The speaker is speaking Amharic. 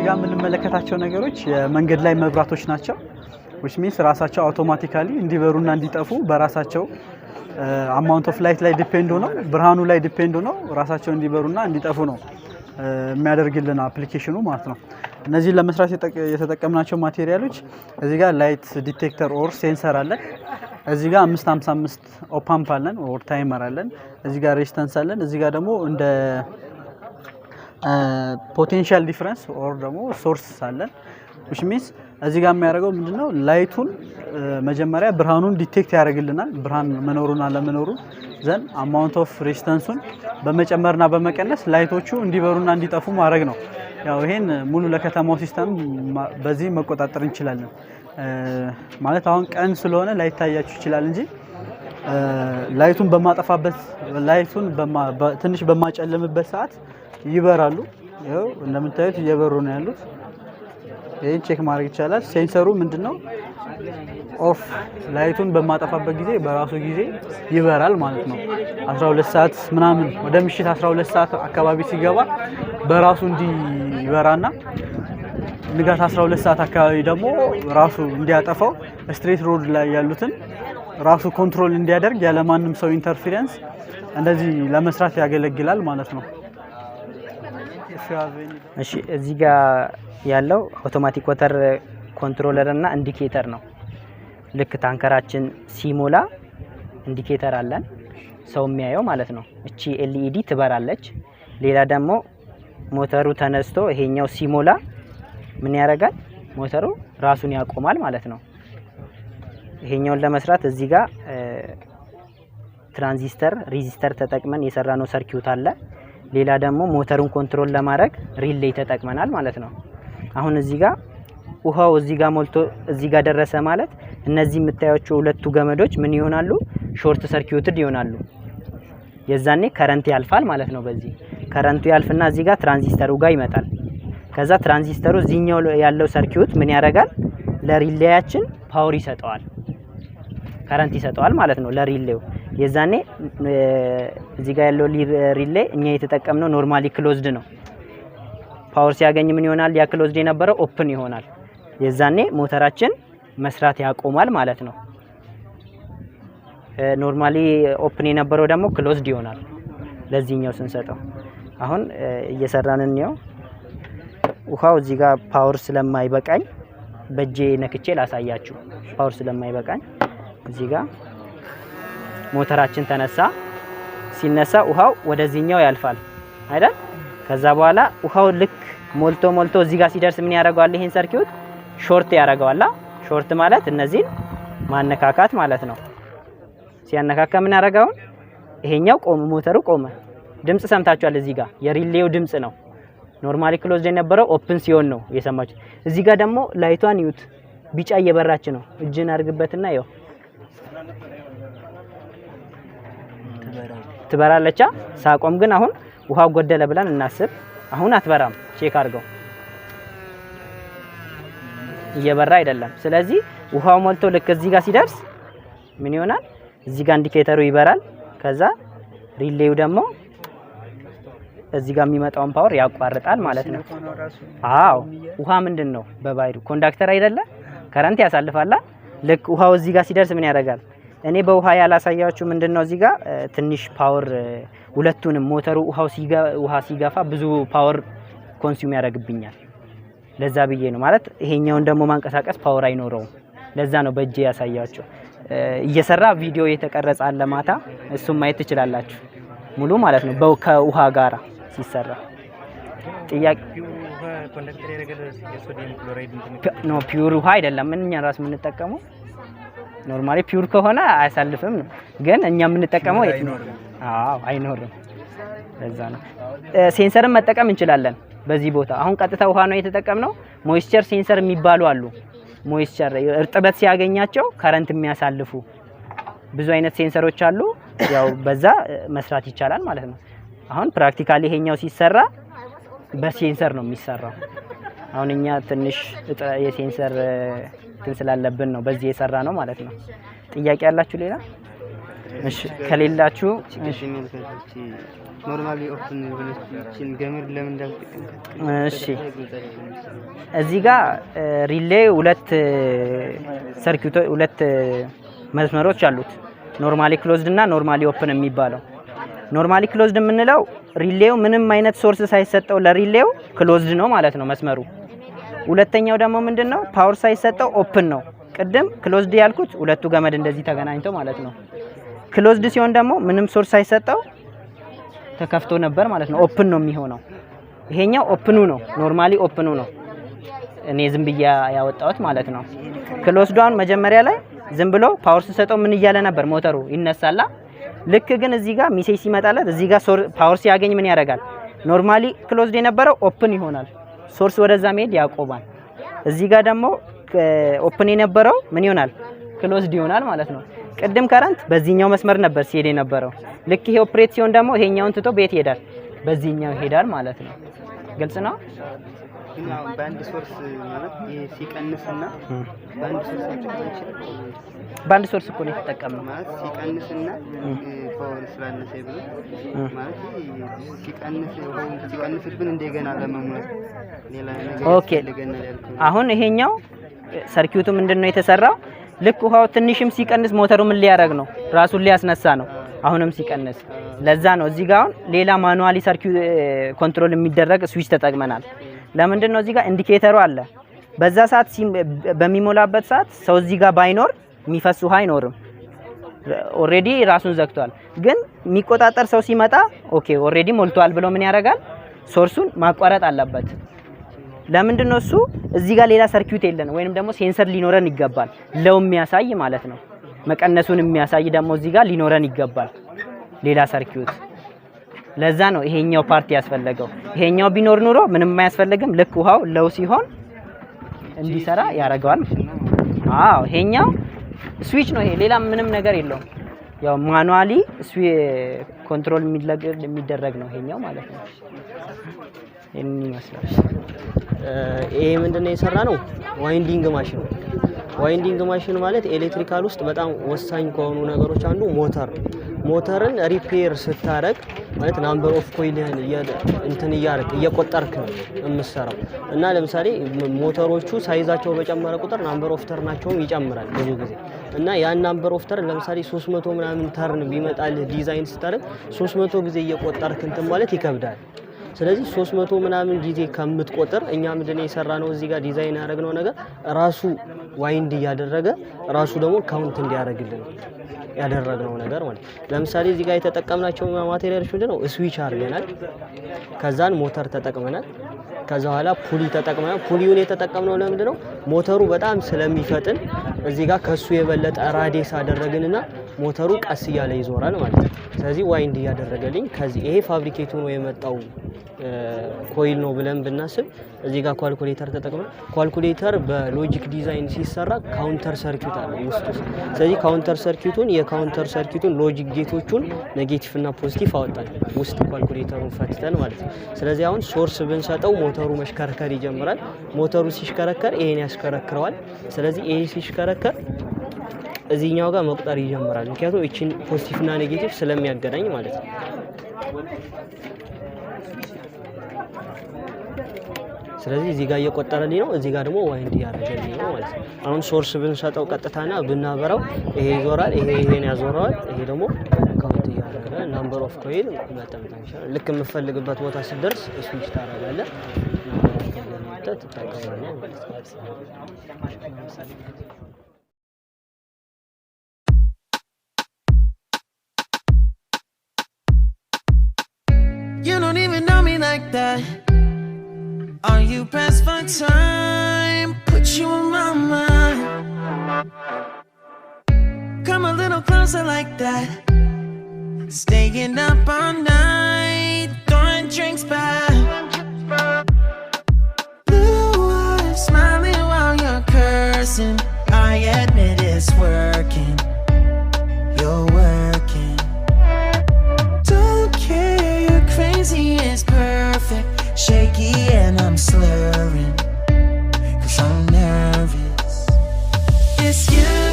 ጋር የምንመለከታቸው ነገሮች የመንገድ ላይ መብራቶች ናቸው which means ራሳቸው አውቶማቲካሊ እንዲበሩና እንዲጠፉ በራሳቸው አማውንት ኦፍ ላይት ላይ ዲፔንድ ሆነው ብርሃኑ ላይ ዲፔንድ ሆነው ራሳቸው እንዲበሩና እንዲጠፉ ነው የሚያደርግልን አፕሊኬሽኑ ማለት ነው እነዚህ ለመስራት የተጠቀምናቸው ማቴሪያሎች እዚህ ጋር ላይት ዲቴክተር ኦር ሴንሰር አለ እዚህ ጋር 555 ኦፓምፕ አለን ኦር ታይመር አለን እዚህ ጋር ሬዚስታንስ አለን እዚህ ጋር ደግሞ እንደ ፖቴንሻል ዲፈረንስ ኦር ደግሞ ሶርስ አለን which means እዚህ ጋር የሚያደርገው ምንድነው ላይቱን መጀመሪያ ብርሃኑን ዲቴክት ያደርግልናል ብርሃን መኖሩና ለመኖሩ ዘን አማውንት ኦፍ ሬዚስታንሱን በመጨመርና በመቀነስ ላይቶቹ እንዲበሩና እንዲጠፉ ማድረግ ነው ያው ይሄን ሙሉ ለከተማው ሲስተም በዚህ መቆጣጠር እንችላለን ማለት አሁን ቀን ስለሆነ ላይታያችሁ ይችላል እንጂ ላይቱን በማጠፋበት ላይቱን ትንሽ በማጨለምበት ሰዓት ይበራሉ ያው እንደምታዩት እየበሩ ነው ያሉት ይሄን ቼክ ማድረግ ይቻላል ሴንሰሩ ምንድነው ኦፍ ላይቱን በማጠፋበት ጊዜ በራሱ ጊዜ ይበራል ማለት ነው 12 ሰዓት ምናምን ወደ ምሽት 12 ሰዓት አካባቢ ሲገባ በራሱ እንዲበራና ንጋት 12 ሰዓት አካባቢ ደግሞ ራሱ እንዲያጠፋው ስትሬት ሮድ ላይ ያሉትን ራሱ ኮንትሮል እንዲያደርግ ያለ ማንም ሰው ኢንተርፌረንስ እንደዚህ ለመስራት ያገለግላል ማለት ነው እሺ እዚህ ጋር ያለው አውቶማቲክ ወተር ኮንትሮለር እና ኢንዲኬተር ነው ልክ ታንከራችን ሲሞላ ኢንዲኬተር አለን ሰው የሚያየው ማለት ነው እቺ ኤልኢዲ ትበራለች ሌላ ደግሞ ሞተሩ ተነስቶ ይሄኛው ሲሞላ ምን ያደርጋል ሞተሩ ራሱን ያቆማል ማለት ነው ይሄኛውን ለመስራት እዚህ ጋር ትራንዚስተር ሬዚስተር ተጠቅመን የሰራነው ሰርኪዩት አለ ሌላ ደግሞ ሞተሩን ኮንትሮል ለማድረግ ሪሌ ተጠቅመናል ማለት ነው አሁን እዚህ ጋር ውሃው እዚህ ጋር ሞልቶ እዚህ ጋር ደረሰ ማለት እነዚህ የምታዩቸው ሁለቱ ገመዶች ምን ይሆናሉ ሾርት ሰርኪዩትድ ይሆናሉ የዛኔ ከረንት ያልፋል ማለት ነው በዚህ ከረንቱ ያልፍና እዚህ ጋር ትራንዚስተሩ ጋር ይመጣል ከዛ ትራንዚስተሩ እዚህኛው ያለው ሰርኪዩት ምን ያደርጋል ለሪሌያችን ፓወር ይሰጠዋል ከረንት ይሰጠዋል ማለት ነው ለሪሌው የዛኔ እዚህ ጋር ያለው ሪሌ እኛ የተጠቀምነው ኖርማሊ ክሎዝድ ነው ፓወር ሲያገኝ ምን ይሆናል ያ ክሎዝድ የነበረው ኦፕን ይሆናል የዛኔ ሞተራችን መስራት ያቆማል ማለት ነው ኖርማሊ ኦፕን የነበረው ደግሞ ክሎዝድ ይሆናል ለዚህኛው ስንሰጠው አሁን እየሰራንን ነው ውሃው እዚህ ጋር ፓወር ስለማይበቃኝ በእጄ ነክቼ ላሳያችሁ ፓወር ስለማይበቃኝ እዚህ ጋር ሞተራችን ተነሳ ሲነሳ ውሃው ወደዚህኛው ያልፋል አይደል ከዛ በኋላ ውሃው ልክ ሞልቶ እዚህ ጋር ሲደርስ ምን ያደርጋል ይሄን ሰርኪዩት ሾርት ያደርጋዋል ሾርት ማለት እነዚህን ማነካካት ማለት ነው ሲያነካካ ምን ያደርጋው ይሄኛው ቆመ ሞተሩ ቆመ ድምጽ ሰምታችኋል እዚህ ጋር የሪሌው ድምጽ ነው ኖርማሊ ክሎዝድ የነበረው ኦፕን ሲሆን ነው የሰማችሁ እዚህ ጋር ደግሞ ላይቷን ይዩት ቢጫ እየበራች ነው እጅን አድርግበትና ይው ትበራለች ሳቆም ግን አሁን ውሃው ጎደለ ብለን እናስብ አሁን አትበራም ቼክ አድርገው እየበራ አይደለም ስለዚህ ውሃው ሞልቶ ልክ እዚህ ጋር ሲደርስ ምን ይሆናል እዚህ ጋር ኢንዲኬተሩ ይበራል ከዛ ሪሌው ደግሞ እዚህ ጋር የሚመጣውን ፓወር ያቋርጣል ማለት ነው አዎ ውሃ ምንድነው በባይሩ ኮንዳክተር አይደለ ከረንት ያሳልፋላ ልክ ውሃው እዚህ ጋር ሲደርስ ምን ያደርጋል እኔ በውሃ ያላሳያችሁ ምንድነው እዚህ ጋር ትንሽ ፓወር ሁለቱንም ሞተሩ ውሃ ሲገፋ ብዙ ፓወር ኮንሱም ያደርግብኛል ለዛ ብዬ ነው ማለት ይሄኛውን ደግሞ ማንቀሳቀስ ፓወር አይኖረውም ለዛ ነው በእጄ ያሳያችሁ እየሰራ ቪዲዮ የተቀረጸ አለ ማታ እሱም ማየት ትችላላችሁ ሙሉ ማለት ነው ከውሃ ጋራ ሲሰራ ጥያቄ ኮንዳክተር ያደረገ የሶዲየም ክሎራይድ ነው ፒውር ውሃ አይደለም እኛ ራስ የምንጠቀመው ኖርማሊ ፒውር ከሆነ አያሳልፍም ግን እኛ የምንጠቀመው የት ነው አዎ አይኖርም ለዛ ነው ሴንሰርም መጠቀም እንችላለን በዚህ ቦታ አሁን ቀጥታ ውሃ ነው የተጠቀምነው ሞይስቸር ሴንሰር የሚባሉ አሉ ሞይስቸር እርጥበት ሲያገኛቸው ከረንት የሚያሳልፉ ብዙ አይነት ሴንሰሮች አሉ ያው በዛ መስራት ይቻላል ማለት ነው አሁን ፕራክቲካሊ ይሄኛው ሲሰራ በሴንሰር ነው የሚሰራው አሁን እኛ ትንሽ የሴንሰር ስላለብን ነው በዚህ የሰራ ነው ማለት ነው ጥያቄ ያላችሁ ሌላ እሺ ከሌላችሁ እሺ ኖርማሊ ኦፕን ሆነችን ገመድ ለምን እንዳልተጠቀምኩት እሺ እዚህ ጋር ሪሌይ ሁለት መስመሮች አሉት ኖርማሊ ክሎዝድ እና ኖርማሊ ኦፕን የሚባለው ኖርማሊ ክሎዝድ የምንለው ሪሌው ምንም አይነት ሶርስ ሳይሰጠው ለሪሌው ክሎዝድ ነው ማለት ነው መስመሩ ሁለተኛው ደግሞ ምንድነው ፓወር ሳይሰጠው ኦፕን ነው ቅድም ክሎዝድ ያልኩት ሁለቱ ገመድ እንደዚህ ተገናኝተው ማለት ነው ክሎዝድ ሲሆን ደግሞ ምንም ሶርስ ሳይሰጠው ተከፍቶ ነበር ማለት ነው ኦፕን ነው የሚሆነው ይሄኛው ኦፕኑ ነው ኖርማሊ ኦፕኑ ነው እኔ ዝም ብዬ ያወጣሁት ማለት ነው ክሎዝዷን መጀመሪያ ላይ ዝም ብሎ ፓወር ሲሰጠው ምን ይያለ ነበር ሞተሩ ይነሳላ ልክ ግን እዚህ ጋር ሚሴጅ ሲመጣለት እዚህ ጋር ፓወር ሲያገኝ ምን ያደርጋል ኖርማሊ ክሎዝድ የነበረው ኦፕን ይሆናል ሶርስ ወደዛ መሄድ ያቆማል እዚህ ጋር ደግሞ ኦፕን የነበረው ምን ይሆናል ክሎዝድ ይሆናል ማለት ነው ቅድም ከረንት በዚህኛው መስመር ነበር ሲሄድ የነበረው ልክ ይሄ ኦፕሬት ሲሆን ደግሞ ይሄኛውን ትቶ ቤት ይሄዳል በዚህኛው ይሄዳል ማለት ነው ግልጽ ነው ግን ባንድ ሶርስ ማለት ይሄ ሲቀንስና ባንድ ሶርስ ባንድ ሶርስ እኮ ነው የተጠቀመው ማለት ሲቀንስና ፓወር ስላነሰ ይብሉ ማለት ሲቀንስብን እንደገና ለመሙላት ሌላ ነገር ኦኬ አሁን ይሄኛው ሰርኪዩቱ ምንድነው የተሰራው ልክ ውሃው ትንሽም ሲቀንስ ሞተሩ ምን ሊያደርግ ነው ራሱን ሊያስነሳ ነው አሁንም ሲቀንስ ለዛ ነው እዚህ ጋር አሁን ሌላ ማኑዋሊ ሰርኪዩት ኮንትሮል የሚደረግ ስዊች ተጠቅመናል ለምንድን ነው እዚህ ጋር ኢንዲኬተሩ አለ በዛ ሰዓት በሚሞላበት ሰዓት ሰው እዚህ ጋር ባይኖር የሚፈስ ውሃ አይኖርም ኦሬዲ ራሱን ዘግቷል ግን የሚቆጣጠር ሰው ሲመጣ ኦኬ ኦሬዲ ሞልቷል ብሎ ምን ያደርጋል ሶርሱን ማቋረጥ አለበት ለምንድን ነው እሱ እዚህ ጋር ሌላ ሰርኪዩት የለን ወይንም ደግሞ ሴንሰር ሊኖረን ይገባል ለው የሚያሳይ ማለት ነው መቀነሱን የሚያሳይ ደግሞ እዚህ ጋር ሊኖረን ይገባል ሌላ ሰርኪዩት ለዛ ነው ይሄኛው ፓርቲ ያስፈልገው ይሄኛው ቢኖር ኑሮ ምንም የማያስፈልግም ልክ ውሃው ለው ሲሆን እንዲሰራ ያደርጋል አዎ ይሄኛው ስዊች ነው ይሄ ሌላ ምንም ነገር የለውም ያው ማኑዋሊ ኮንትሮል የሚደረግ ነው ይሄኛው ማለት ነው ይሄን ይመስላል ይሄ ምንድነው የሰራ ነው ዋይንዲንግ ማሽን ማለት ኤሌክትሪካል ውስጥ በጣም ወሳኝ ከሆኑ ነገሮች አንዱ ሞተርን ሪፔር ስታረግ ማለት ናምበር ኦፍ ኮይልን እንትን እየቆጠርክ ነው የምትሰራው እና ለምሳሌ ሞተሮቹ ሳይዛቸው በጨመረ ቁጥር ናምበር ኦፍ ተርናቸውም ይጨምራል ብዙ ጊዜ እና ያን ናምበር ኦፍ ተርን ለምሳሌ 300 ምናምን ተርን ቢመጣል ዲዛይን ስታረግ 300 ጊዜ እየቆጠርክ እንትን ማለት ይከብዳል ስለዚህ 300 ምናምን ጊዜ ከምትቆጥር እኛ ምንድነው የሰራነው እዚህ ጋር ዲዛይን ያደረግነው ነገር ራሱ ዋይንድ ያደረገ ራሱ ደግሞ ካውንት እንዲያደርግልን ያደረግነው ነገር ማለት ለምሳሌ እዚህ ጋር የተጠቀምናቸው ማቴሪያሎች ምንድነው ስዊች አድርገናል ከዛን ሞተር ተጠቅመናል ከዛ በኋላ ፑሊ ተጠቅመናል ፑሊውን የተጠቀምነው ለምንድነው ሞተሩ በጣም ስለሚፈጥን እዚህ ጋር ከሱ የበለጠ ራዲየስ አደረግንና ሞተሩ ቀስ እያለ ይዞራል ማለት ነው ስለዚህ ዋይንድ ያደረገልኝ ከዚህ ይሄ ፋብሪኬቱ ነው የመጣው ኮይል ነው ብለን ብናስብ እዚህ ጋር ኳልኩሌተር ተጠቅመን ኳልኩሌተር በሎጂክ ዲዛይን ሲሰራ ካውንተር ሰርኪዩት አለ ውስጥ ስለዚህ የካውንተር ሰርኪዩቱን ሎጂክ ጌቶቹን ኔጌቲቭ እና ፖዚቲቭ አወጣን ውስጥ ኳልኩሌተሩን ፈትተን ማለት ነው ስለዚህ አሁን ሶርስ ብንሰጠው ሞተሩ መሽከርከር ይጀምራል ሞተሩ ሲሽከረከር ይሄን ያሽከረክረዋል ስለዚህ ይሄ ሲሽከረከር እዚህኛው ጋር መቁጠር ይጀምራል ምክንያቱም እቺን ፖዚቲቭ እና ኔጌቲቭ ስለሚያገናኝ ማለት ነው ስለዚህ እዚህ ጋር እየቆጠረልኝ ነው እዚህ ጋር ደግሞ ዋይንድ ያደርገልኝ ነው ማለት ነው አሁን ሶርስ ብንሰጠው ቀጥታና ብናበራው ይሄ ይዞራል ይሄን ያዞራል ይሄ ደግሞ ካውንት ያደርጋል ናምበር ኦፍ ኮይል መጠምጠም ይችላል ልክ የምፈልግበት ቦታ ሲደርስ ስዊች ታደርጋለህ ተጠቅመናል ማለት ነው You don't even know me like that. Are you pressed for time? Put you in my mind. Come a little closer like that. Staying up all night, throwing drinks back. Blue eyes smiling while you're cursing. I admit it's working. You're working. Don't care, you're crazy, it's perfect. Shaky and I'm slurring, 'cause I'm nervous. It's you.